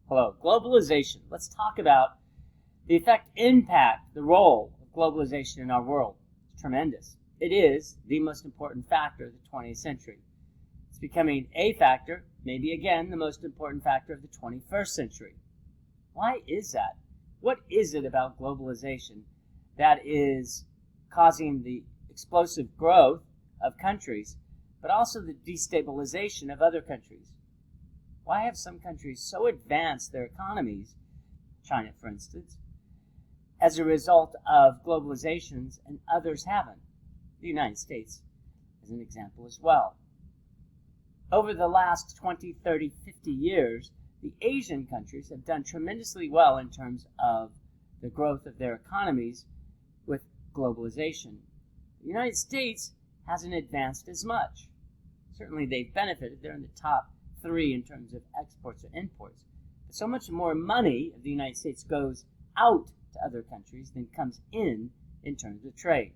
Hello. Globalization. Let's talk about the effect, impact, the role of globalization in our world. It's tremendous. It is the most important factor of the 20th century. It's becoming a factor, maybe again the most important factor of the 21st century. Why is that? What is it about globalization that is causing the explosive growth of countries, but also the destabilization of other countries? Why have some countries so advanced their economies, China for instance, as a result of globalizations, and others haven't? The United States is an example as well. Over the last 20, 30, 50 years, the Asian countries have done tremendously well in terms of the growth of their economies with globalization. The United States hasn't advanced as much. Certainly they've benefited. They're in the top 3 in terms of exports or imports. But so much more money of the United States goes out to other countries than comes in terms of trade.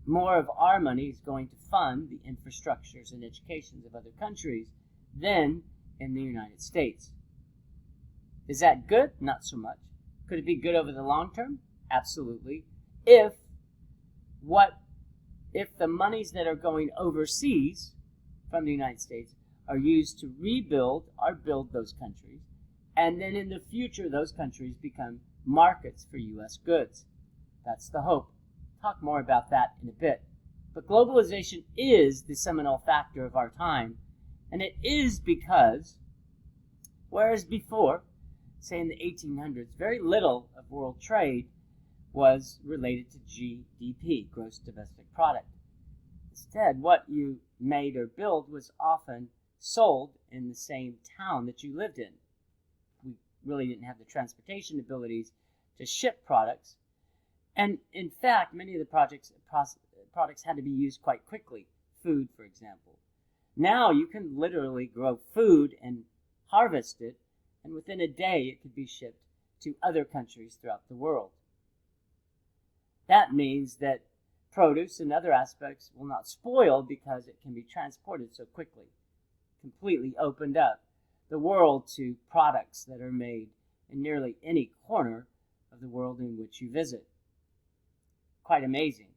More of our money is going to fund the infrastructures and educations of other countries than in the United States. Is that good? Not so much. Could it be good over the long term? Absolutely. If the monies that are going overseas from the United States are used to rebuild or build those countries, and then in the future those countries become markets for U.S. goods. That's the hope. Talk more about that in a bit. But globalization is the seminal factor of our time, and it is because, whereas before, say in the 1800s, very little of world trade was related to GDP, gross domestic product. Instead, what you made or built was often sold in the same town that you lived in. We really didn't have the transportation abilities to ship products. And in fact, many of the products had to be used quite quickly. Food, for example. Now you can literally grow food and harvest it, and within a day it could be shipped to other countries throughout the world. That means that produce and other aspects will not spoil because it can be transported so quickly. Completely opened up the world to products that are made in nearly any corner of the world in which you visit. Quite amazing.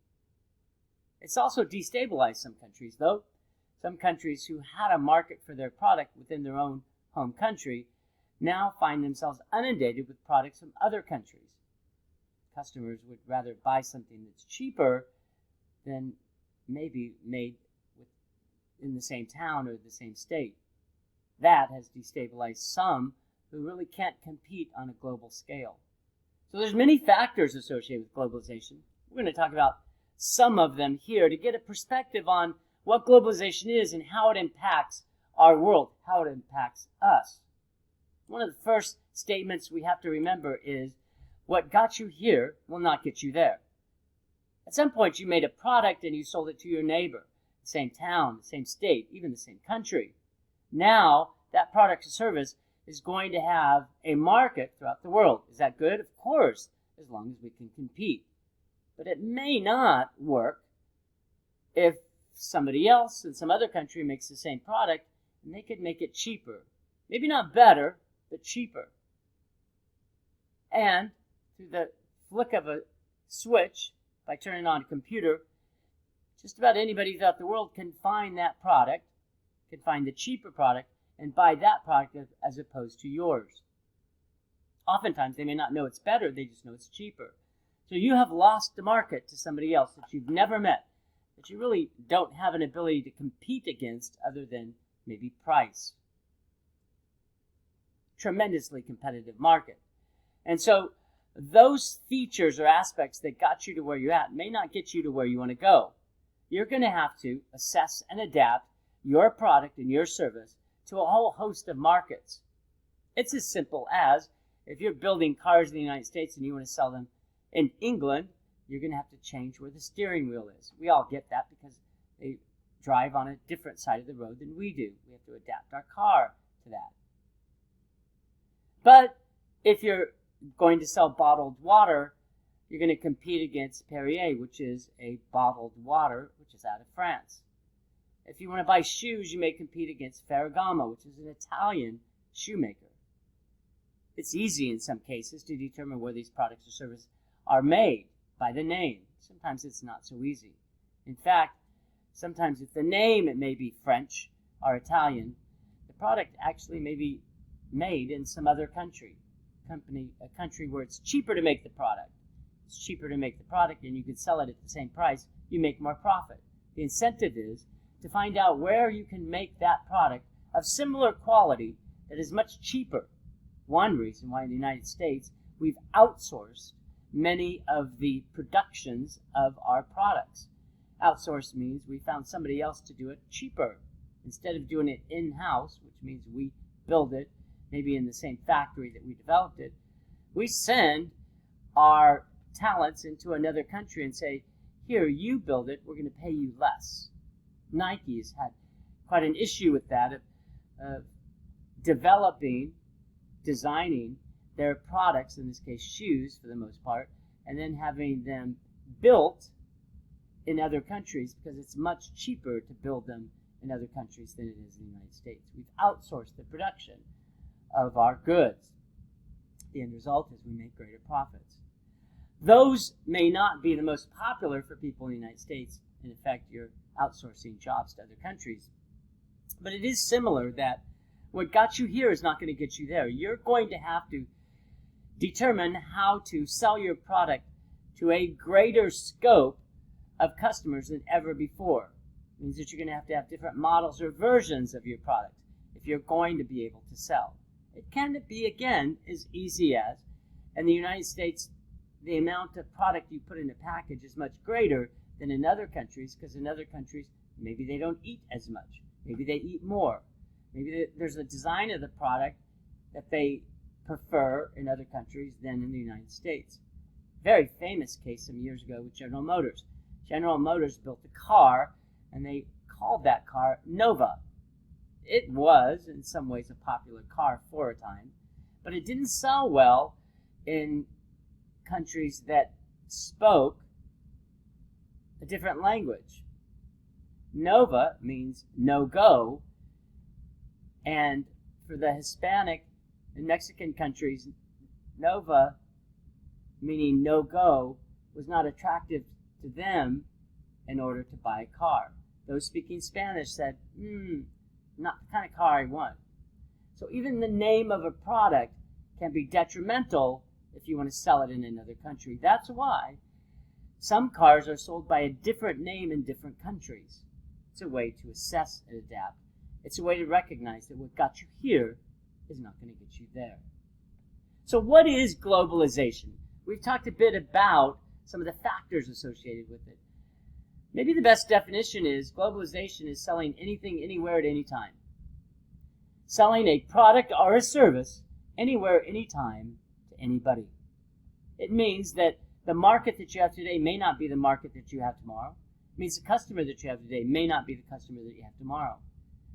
It's also destabilized some countries, though. Some countries who had a market for their product within their own home country now find themselves inundated with products from other countries. Customers would rather buy something that's cheaper than maybe made in the same town or the same state. That has destabilized some who really can't compete on a global scale. So there's many factors associated with globalization. We're going to talk about some of them here to get a perspective on what globalization is and how it impacts our world, how it impacts us. One of the first statements we have to remember is what got you here will not get you there. At some point you made a product and you sold it to your neighbor. Same town, same state, even the same country. Now, that product or service is going to have a market throughout the world. Is that good? Of course, as long as we can compete. But it may not work if somebody else in some other country makes the same product and they could make it cheaper. Maybe not better, but cheaper. And through the flick of a switch, by turning on a computer, just about anybody throughout the world can find that product, can find the cheaper product, and buy that product as opposed to yours. Oftentimes, they may not know it's better, they just know it's cheaper. So you have lost the market to somebody else that you've never met, that you really don't have an ability to compete against other than maybe price. Tremendously competitive market. And so those features or aspects that got you to where you're at may not get you to where you want to go. You're going to have to assess and adapt your product and your service to a whole host of markets. It's as simple as if you're building cars in the United States and you want to sell them in England, you're going to have to change where the steering wheel is. We all get that because they drive on a different side of the road than we do. We have to adapt our car to that. But if you're going to sell bottled water, you're going to compete against Perrier, which is a bottled water, which is out of France. If you want to buy shoes, you may compete against Ferragamo, which is an Italian shoemaker. It's easy in some cases to determine where these products or services are made by the name. Sometimes it's not so easy. In fact, sometimes if the name, it may be French or Italian, the product actually may be made in some other country, a country where it's cheaper to make the product. It's cheaper to make the product and you can sell it at the same price. You make more profit. The incentive is to find out where you can make that product of similar quality that is much cheaper. One reason why in the United States we've outsourced many of the productions of our products. Outsourced means we found somebody else to do it cheaper. Instead of doing it in-house, which means we build it, maybe in the same factory that we developed it, we send our talents into another country and say, here, you build it, we're going to pay you less. Nike has had quite an issue with that, of designing their products, in this case shoes for the most part, and then having them built in other countries because it's much cheaper to build them in other countries than it is in the United States. We've outsourced the production of our goods. The end result is we make greater profits. Those may not be the most popular for people in the United States. In effect, you're outsourcing jobs to other countries. But it is similar that what got you here is not going to get you there. You're going to have to determine how to sell your product to a greater scope of customers than ever before. It means that you're going to have different models or versions of your product if you're going to be able to sell. It can be, again, as easy as, in the United States, the amount of product you put in a package is much greater than in other countries, because in other countries, maybe they don't eat as much. Maybe they eat more. Maybe there's a design of the product that they prefer in other countries than in the United States. Very famous case some years ago with General Motors. General Motors built a car, and they called that car Nova. It was, in some ways, a popular car for a time, but it didn't sell well in countries that spoke a different language. Nova means no-go, and for the Hispanic and Mexican countries, Nova, meaning no-go, was not attractive to them in order to buy a car. Those speaking Spanish said, not the kind of car I want. So even the name of a product can be detrimental if you want to sell it in another country. That's why some cars are sold by a different name in different countries. It's a way to assess and adapt. It's a way to recognize that what got you here is not going to get you there. So what is globalization? We've talked a bit about some of the factors associated with it. Maybe the best definition is globalization is selling anything, anywhere, at any time. Selling a product or a service anywhere, anytime, to anybody. It means that the market that you have today may not be the market that you have tomorrow. It means the customer that you have today may not be the customer that you have tomorrow.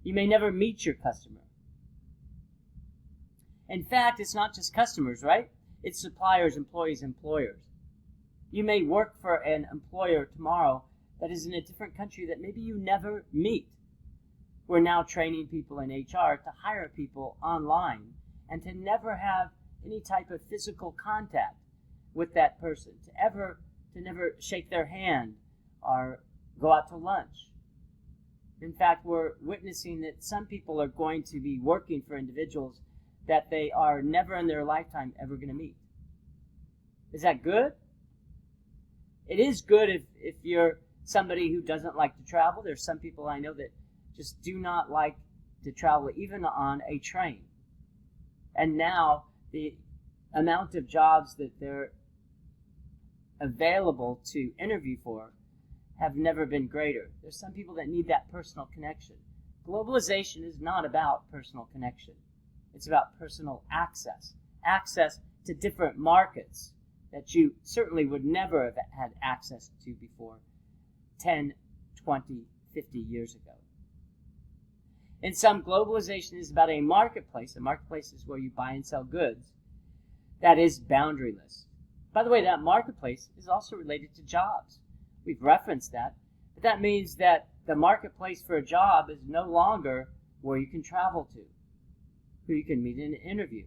You may never meet your customer. In fact, it's not just customers, right? It's suppliers, employees, employers. You may work for an employer tomorrow that is in a different country that maybe you never meet. We're now training people in HR to hire people online and to never have any type of physical contact with that person, to never shake their hand or go out to lunch. In fact, we're witnessing that some people are going to be working for individuals that they are never in their lifetime ever going to meet. Is that good? It is good if you're somebody who doesn't like to travel. There's some people I know that just do not like to travel, even on a train. And now the amount of jobs that they're available to interview for have never been greater. There's some people that need that personal connection. Globalization is not about personal connection. It's about personal access. Access to different markets that you certainly would never have had access to before 10, 20, 50 years ago. In some, globalization is about a marketplace. A marketplace is where you buy and sell goods. That is boundaryless. By the way, that marketplace is also related to jobs. We've referenced that. But that means that the marketplace for a job is no longer where you can travel to, who you can meet in an interview.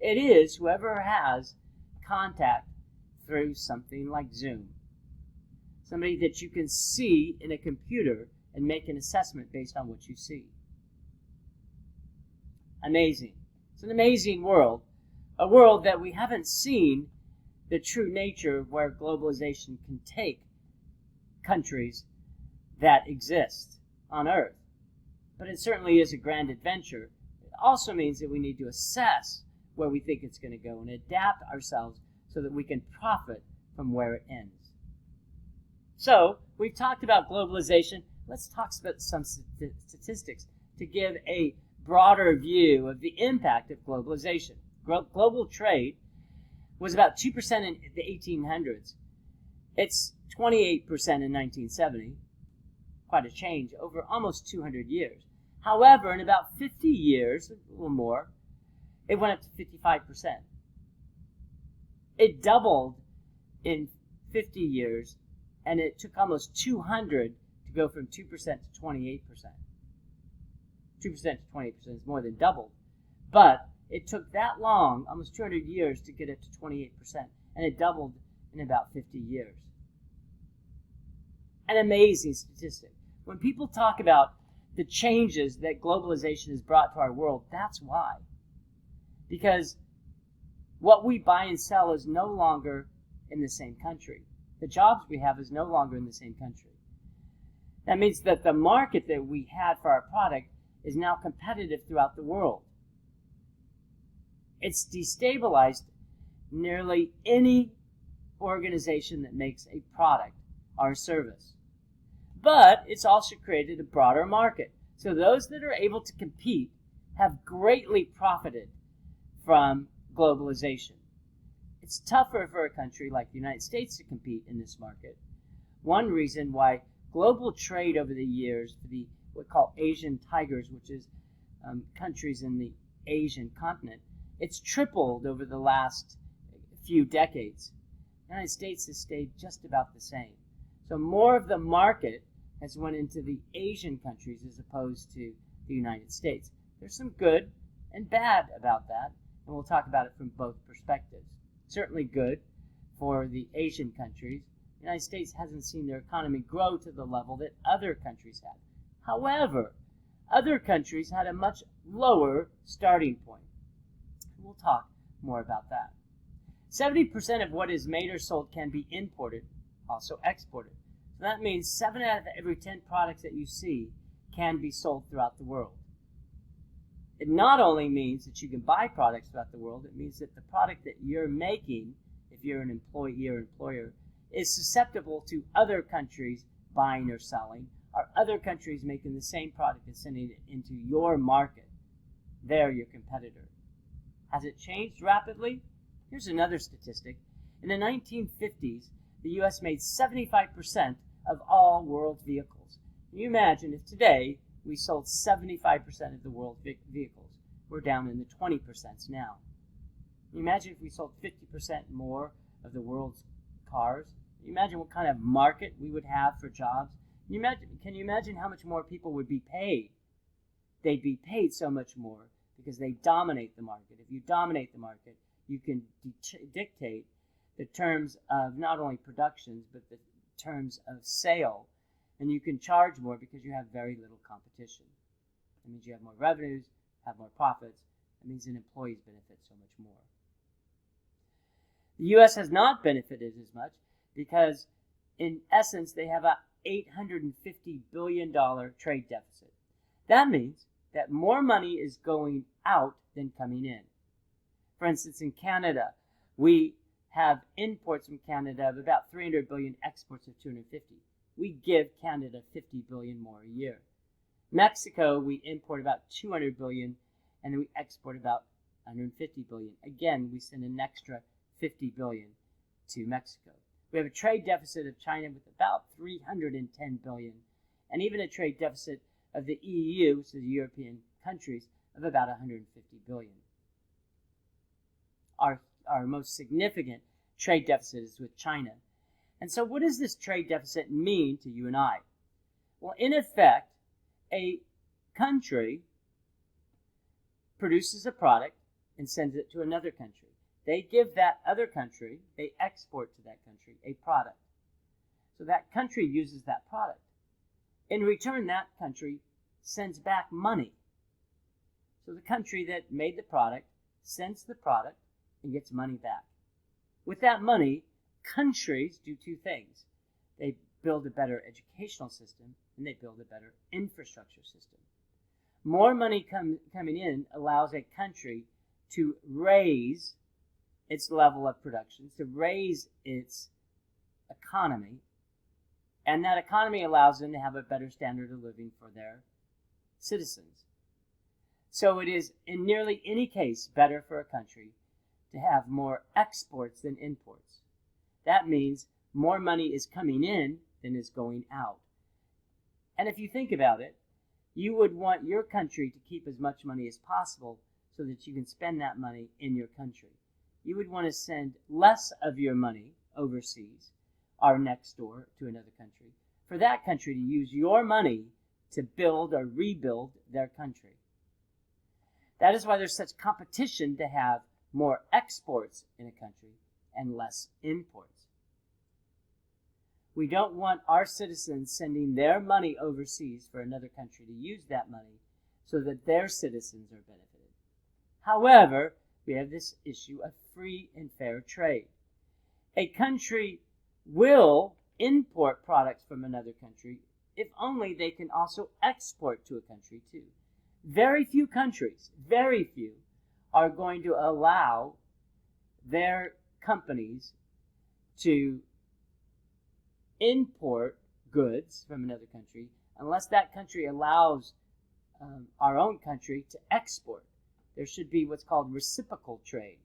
It is whoever has contact through something like Zoom. Somebody that you can see in a computer and make an assessment based on what you see. Amazing. It's an amazing world. A world that we haven't seen the true nature of where globalization can take countries that exist on Earth. But it certainly is a grand adventure. It also means that we need to assess where we think it's going to go and adapt ourselves so that we can profit from where it ends. So, we've talked about globalization. Let's talk about some statistics to give a broader view of the impact of globalization. Global trade was about 2% in the 1800s. It's 28% in 1970. Quite a change over almost 200 years. However, in about 50 years, a little more, it went up to 55%. It doubled in 50 years, and it took almost 200 to go from 2% to 28%. 2% to 28% is more than doubled. But it took that long, almost 200 years, to get up to 28%, and it doubled in about 50 years. An amazing statistic. When people talk about the changes that globalization has brought to our world, that's why. Because what we buy and sell is no longer in the same country. The jobs we have is no longer in the same country. That means that the market that we had for our product is now competitive throughout the world. It's destabilized nearly any organization that makes a product or a service. But it's also created a broader market. So those that are able to compete have greatly profited from globalization. It's tougher for a country like the United States to compete in this market. One reason why global trade over the years for the what we call Asian tigers, which is countries in the Asian continent, it's tripled over the last few decades. The United States has stayed just about the same. So more of the market has went into the Asian countries as opposed to the United States. There's some good and bad about that, and we'll talk about it from both perspectives. Certainly good for the Asian countries. The United States hasn't seen their economy grow to the level that other countries have. However, other countries had a much lower starting point. We'll talk more about that. 70% of what is made or sold can be imported, also exported. So that means 7 out of every 10 products that you see can be sold throughout the world. It not only means that you can buy products throughout the world, it means that the product that you're making, if you're an employee or employer, is susceptible to other countries buying or selling, or other countries making the same product and sending it into your market. They're your competitor. Has it changed rapidly? Here's another statistic. In the 1950s, the U.S. made 75% of all world vehicles. Can you imagine if today we sold 75% of the world vehicles? We're down in the 20% now. Can you imagine if we sold 50% more of the world's cars? Can you imagine what kind of market we would have for jobs? Can you imagine how much more people would be paid? They'd be paid so much more because they dominate the market. If you dominate the market, you can dictate the terms of not only productions, but the terms of sale. And you can charge more because you have very little competition. That means you have more revenues, have more profits. That means that employees benefit so much more. The U.S. has not benefited as much because, in essence, they have a $850 billion trade deficit. That means that more money is going out than coming in. For instance, in Canada, we have imports from Canada of about 300 billion, exports of 250. We give Canada 50 billion more a year. Mexico, we import about 200 billion, and then we export about 150 billion. Again, we send an extra 50 billion to Mexico. We have a trade deficit of China with about 310 billion, and even a trade deficit of the EU, so the European countries, of about 150 billion. Our most significant trade deficit is with China. And so what does this trade deficit mean to you and I? Well, in effect, a country produces a product, and sends it to another country. They give that other country, they export to that country a product. So that country uses that product. In return, that country sends back money. So the country that made the product sends the product and gets money back. With that money, countries do two things. They build a better educational system and they build a better infrastructure system. More money coming in allows a country to raise its level of production, to raise its economy, and that economy allows them to have a better standard of living for their citizens. So it is, in nearly any case, better for a country to have more exports than imports. That means more money is coming in than is going out. And if you think about it, you would want your country to keep as much money as possible so that you can spend that money in your country. You would want to send less of your money overseas or next door to another country for that country to use your money to build or rebuild their country. That is why there's such competition to have more exports in a country and less imports. We don't want our citizens sending their money overseas for another country to use that money so that their citizens are benefited. However, we have this issue of free and fair trade. A country will import products from another country if only they can also export to a country too. Very few countries, are going to allow their companies to import goods from another country unless that country allows our own country to export. There should be what's called reciprocal trade.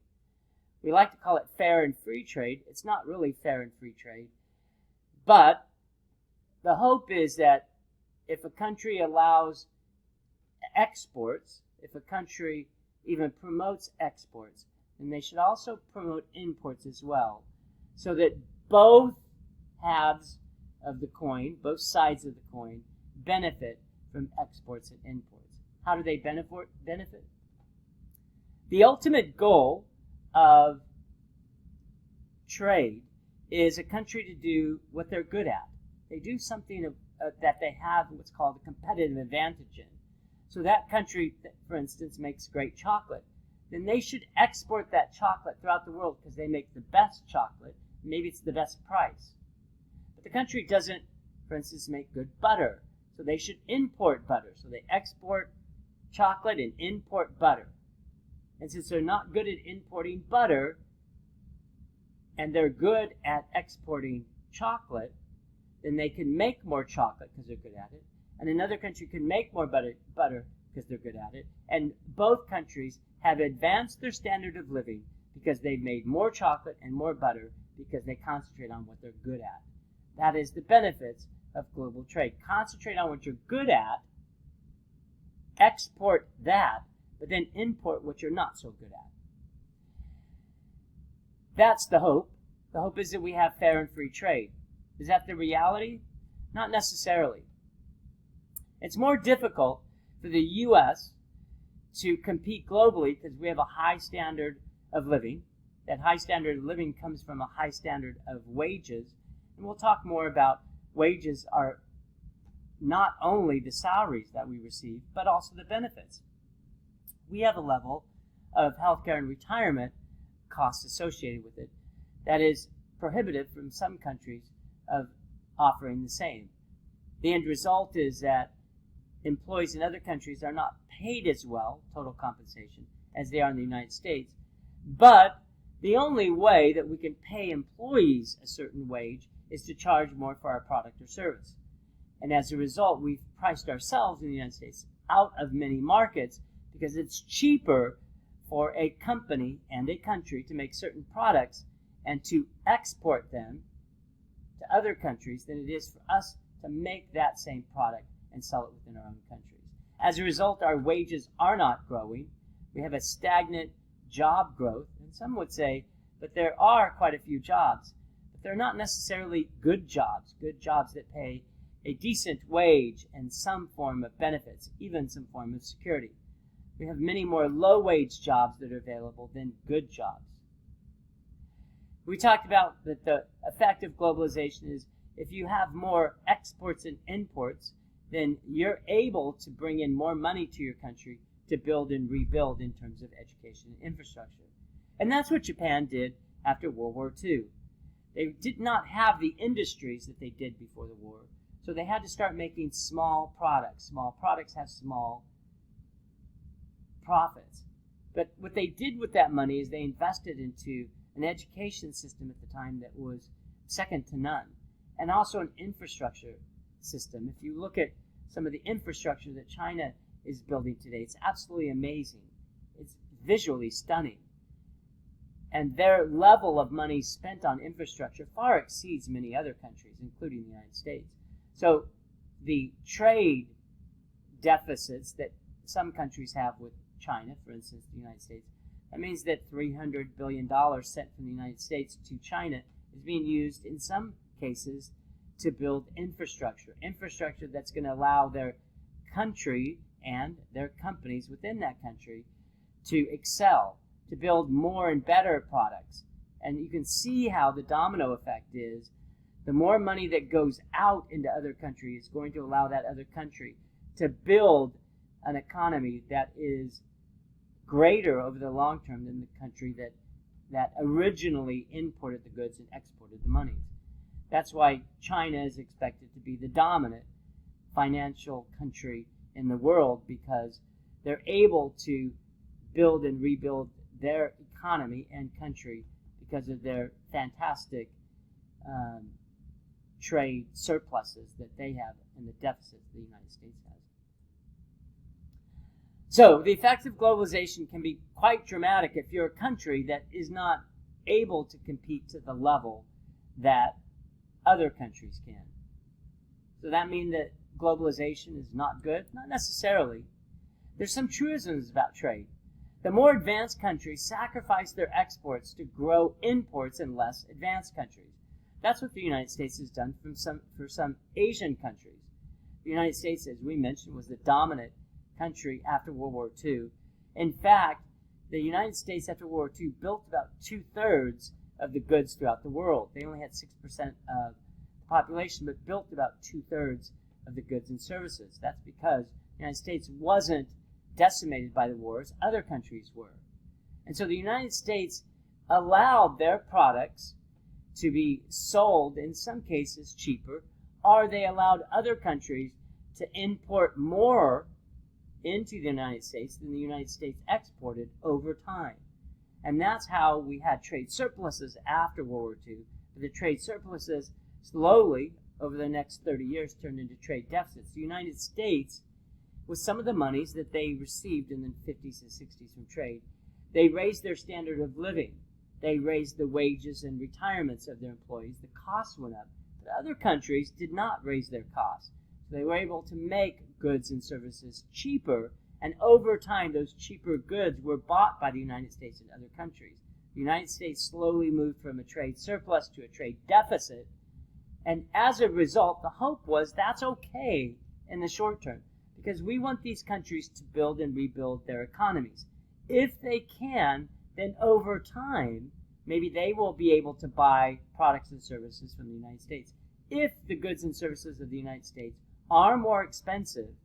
We like to call it fair and free trade. It's not really fair and free trade. But the hope is that if a country allows exports, if a country even promotes exports, then they should also promote imports as well, so that both halves of the coin, both sides of the coin, benefit from exports and imports. How do they benefit? The ultimate goal of trade is a country to do what they're good at. They do something that they have what's called a competitive advantage in. So that country, for instance, makes great chocolate. Then they should export that chocolate throughout the world because they make the best chocolate. Maybe it's the best price. But the country doesn't, for instance, make good butter. So they should import butter. So they export chocolate and import butter. And since they're not good at importing butter, and they're good at exporting chocolate, then they can make more chocolate because they're good at it. And another country can make more butter because they're good at it. And both countries have advanced their standard of living because they've made more chocolate and more butter because they concentrate on what they're good at. That is the benefits of global trade. Concentrate on what you're good at, export that, but then import what you're not so good at. That's the hope. The hope is that we have fair and free trade. Is that the reality? Not necessarily. It's more difficult for the U.S. to compete globally because we have a high standard of living. That high standard of living comes from a high standard of wages. And we'll talk more about wages are not only the salaries that we receive, but also the benefits. We have a level of healthcare and retirement costs associated with it that is prohibitive from some countries of offering the same. The end result is that employees in other countries are not paid as well, total compensation, as they are in the United States. But the only way that we can pay employees a certain wage is to charge more for our product or service. And as a result, we've priced ourselves in the United States out of many markets because it's cheaper for a company and a country to make certain products and to export them to other countries than it is for us to make that same product and sell it within our own countries. As a result, our wages are not growing. We have a stagnant job growth, and some would say, but there are quite a few jobs, but they're not necessarily good jobs that pay a decent wage and some form of benefits, even some form of security. We have many more low-wage jobs that are available than good jobs. We talked about that the effect of globalization is if you have more exports and imports, then you're able to bring in more money to your country to build and rebuild in terms of education and infrastructure. And that's what Japan did after World War II. They did not have the industries that they did before the war, so they had to start making small products. Small products have small profits. But what they did with that money is they invested into an education system at the time that was second to none, and also an infrastructure system. If you look at some of the infrastructure that China is building today, it's absolutely amazing. It's visually stunning. And their level of money spent on infrastructure far exceeds many other countries, including the United States. So the trade deficits that some countries have with China, for instance, the United States, that means that $300 billion sent from the United States to China is being used in some cases to build infrastructure that's going to allow their country and their companies within that country to excel, to build more and better products. And you can see how the domino effect is. The more money that goes out into other countries is going to allow that other country to build an economy that is greater over the long term than the country that originally imported the goods and exported the money. That's why China is expected to be the dominant financial country in the world, because they're able to build and rebuild their economy and country because of their fantastic trade surpluses that they have and the deficits the United States has. So the effects of globalization can be quite dramatic if you're a country that is not able to compete to the level that other countries can. So that means that globalization is not good? Not necessarily. There's some truisms about trade. The more advanced countries sacrifice their exports to grow imports in less advanced countries. That's what the United States has done for some Asian countries. The United States, as we mentioned, was the dominant country after World War II. In fact, the United States after World War II built about 2/3 of the goods throughout the world. They only had 6% of the population, but built about 2/3 of the goods and services. That's because the United States wasn't decimated by the wars, other countries were. And so the United States allowed their products to be sold, in some cases cheaper, or they allowed other countries to import more into the United States than the United States exported over time. And that's how we had trade surpluses after World War II. But the trade surpluses slowly, over the next 30 years, turned into trade deficits. The United States, with some of the monies that they received in the 50s and 60s from trade, they raised their standard of living. They raised the wages and retirements of their employees. The costs went up. But other countries did not raise their costs. So they were able to make goods and services cheaper, and over time those cheaper goods were bought by the United States and other countries. The United States slowly moved from a trade surplus to a trade deficit, and as a result, the hope was that's okay in the short term, because we want these countries to build and rebuild their economies. If they can, then over time, maybe they will be able to buy products and services from the United States. If the goods and services of the United States are more expensive,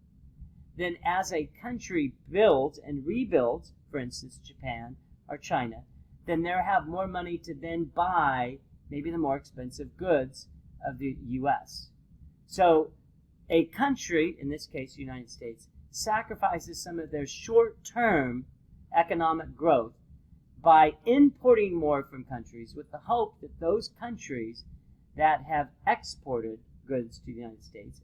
then as a country builds and rebuilds, for instance, Japan or China, then they'll have more money to then buy maybe the more expensive goods of the U.S. So a country, in this case the United States, sacrifices some of their short-term economic growth by importing more from countries with the hope that those countries that have exported goods to the United States,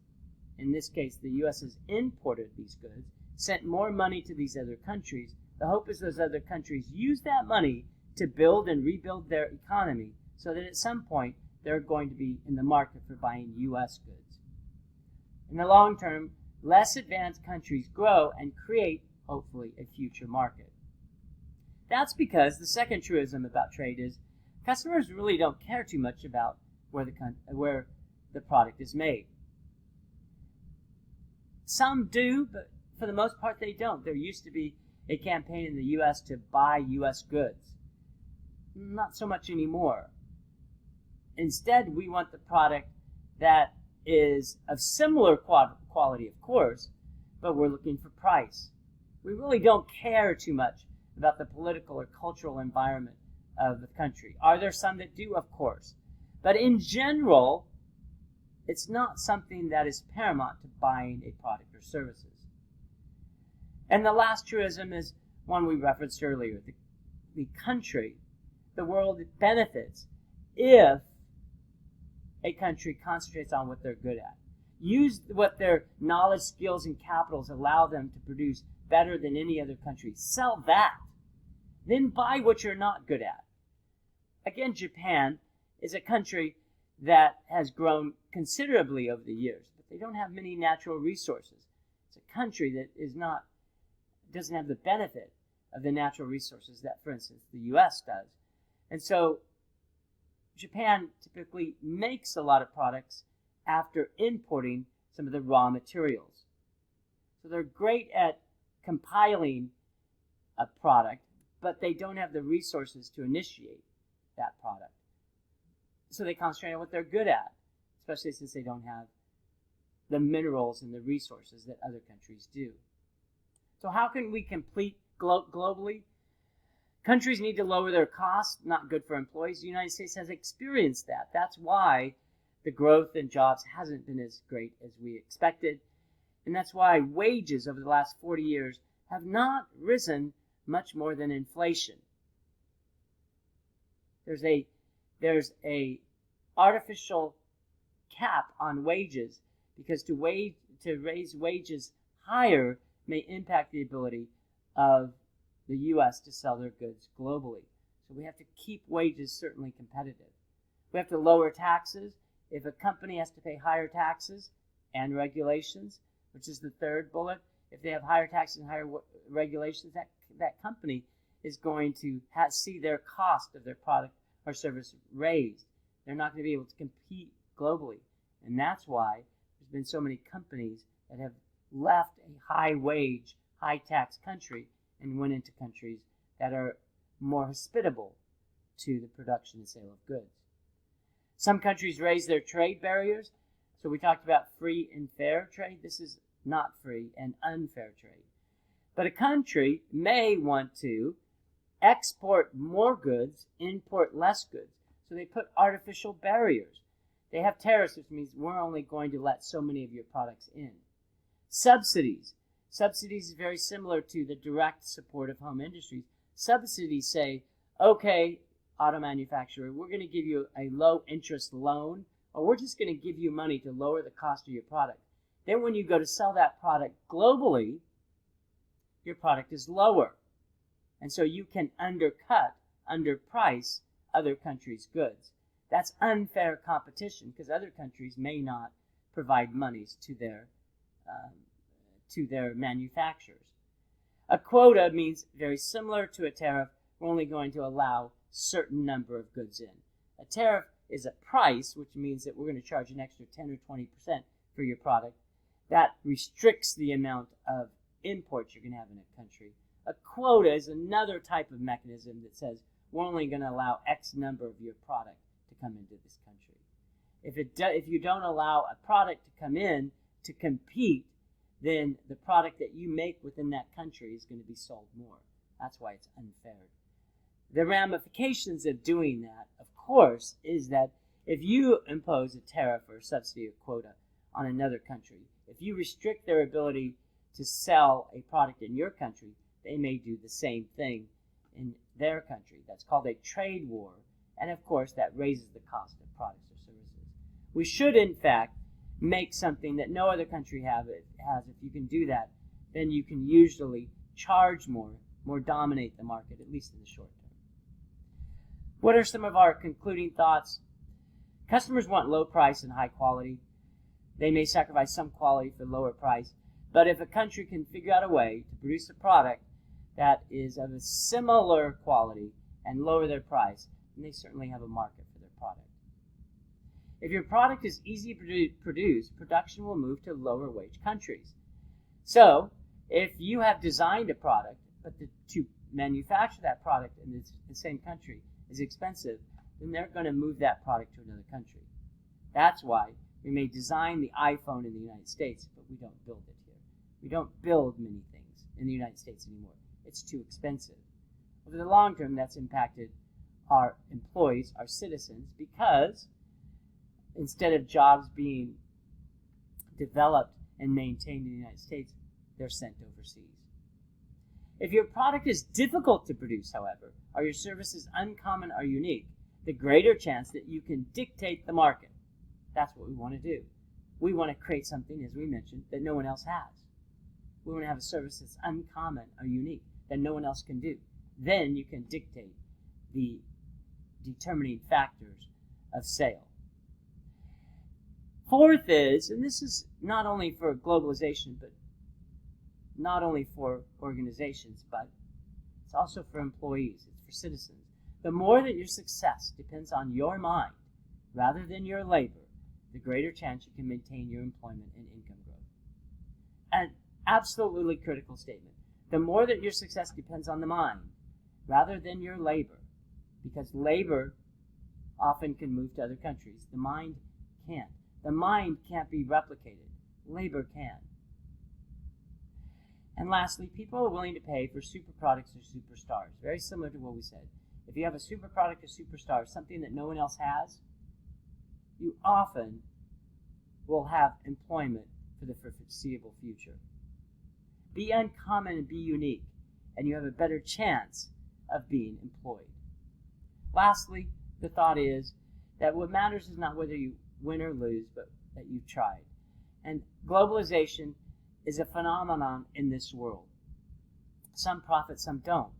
in this case the U.S. has imported these goods, sent more money to these other countries. The hope is those other countries use that money to build and rebuild their economy so that at some point they're going to be in the market for buying U.S. goods. In the long term, less advanced countries grow and create, hopefully, a future market. That's because the second truism about trade is customers really don't care too much about where the product is made. Some do, but for the most part they don't. There used to be a campaign in the U.S. to buy U.S. goods. Not so much anymore. Instead, we want the product that is of similar quality, of course, but we're looking for price. We really don't care too much about the political or cultural environment of the country. Are there some that do? Of course. But in general, it's not something that is paramount to buying a product or services. And the last truism is one we referenced earlier. The country, the world benefits if a country concentrates on what they're good at. Use what their knowledge, skills, and capitals allow them to produce better than any other country. Sell that. Then buy what you're not good at. Again, Japan is a country that has grown considerably over the years, but they don't have many natural resources. It's a country that doesn't have the benefit of the natural resources that, for instance, the U.S. does. And so Japan typically makes a lot of products after importing some of the raw materials. So they're great at compiling a product, but they don't have the resources to initiate that product. So they concentrate on what they're good at, especially since they don't have the minerals and the resources that other countries do. So how can we compete globally? Countries need to lower their costs, not good for employees. The United States has experienced that. That's why the growth in jobs hasn't been as great as we expected. And that's why wages over the last 40 years have not risen much more than inflation. There's a artificial cap on wages because to raise wages higher may impact the ability of the U.S. to sell their goods globally. So we have to keep wages certainly competitive. We have to lower taxes. If a company has to pay higher taxes and regulations, which is the third bullet, if they have higher taxes and higher regulations, that company is going to see their cost of their product or service raised. They're not going to be able to compete globally. And that's why there's been so many companies that have left a high-wage, high-tax country and went into countries that are more hospitable to the production and sale of goods. Some countries raise their trade barriers. So we talked about free and fair trade. This is not free and unfair trade. But a country may want to export more goods, import less goods. So they put artificial barriers. They have tariffs, which means we're only going to let so many of your products in. Subsidies. Subsidies is very similar to the direct support of home industries. Subsidies say, okay, auto manufacturer, we're going to give you a low interest loan, or we're just going to give you money to lower the cost of your product. Then when you go to sell that product globally, your product is lower. And so you can underprice other countries' goods. That's unfair competition because other countries may not provide monies to their manufacturers. A quota means very similar to a tariff. We're only going to allow certain number of goods in. A tariff is a price, which means that we're going to charge an extra 10 or 20% for your product. That restricts the amount of imports you're going to have in a country. A quota is another type of mechanism that says we're only going to allow X number of your product to come into this country. If you don't allow a product to come in to compete, then the product that you make within that country is going to be sold more. That's why it's unfair. The ramifications of doing that, of course, is that if you impose a tariff or a subsidy or quota on another country, if you restrict their ability to sell a product in your country, they may do the same thing in their country. That's called a trade war, and of course that raises the cost of products or services. We should, in fact, make something that no other country has. If you can do that, then you can usually charge more dominate the market, at least in the short term. What are some of our concluding thoughts? Customers want low price and high quality. They may sacrifice some quality for lower price, but if a country can figure out a way to produce a product that is of a similar quality and lower their price, then they certainly have a market for their product. If your product is easy to produce, production will move to lower wage countries. So, if you have designed a product but to manufacture that product in the same country is expensive, then they're going to move that product to another country. That's why we may design the iPhone in the United States, but we don't build it here. We don't build many things in the United States anymore. It's too expensive. Over the long term, that's impacted our employees, our citizens, because instead of jobs being developed and maintained in the United States, they're sent overseas. If your product is difficult to produce, however, or your service is uncommon or unique, the greater chance that you can dictate the market. That's what we want to do. We want to create something, as we mentioned, that no one else has. We want to have a service that's uncommon or unique, that no one else can do. Then you can dictate the determining factors of sale. Fourth is, and this is not only for globalization, but not only for organizations, but it's also for employees, it's for citizens. The more that your success depends on your mind rather than your labor, the greater chance you can maintain your employment and income growth. An absolutely critical statement. The more that your success depends on the mind rather than your labor, because labor often can move to other countries. The mind can't. The mind can't be replicated. Labor can. And lastly, people are willing to pay for super products or superstars. Very similar to what we said. If you have a super product or superstar, something that no one else has, you often will have employment for the foreseeable future. Be uncommon and be unique, and you have a better chance of being employed. Lastly, the thought is that what matters is not whether you win or lose, but that you've tried. And globalization is a phenomenon in this world. Some profit, some don't.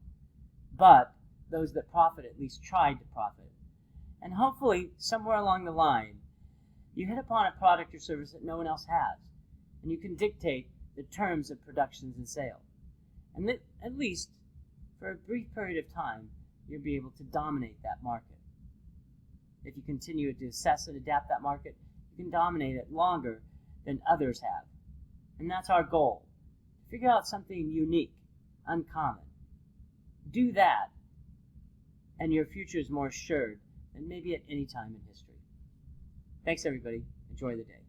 But those that profit at least tried to profit. And hopefully, somewhere along the line, you hit upon a product or service that no one else has. And you can dictate the terms of productions and sale. And that, at least, for a brief period of time, you'll be able to dominate that market. If you continue to assess and adapt that market, you can dominate it longer than others have. And that's our goal. Figure out something unique, uncommon. Do that, and your future is more assured than maybe at any time in history. Thanks, everybody. Enjoy the day.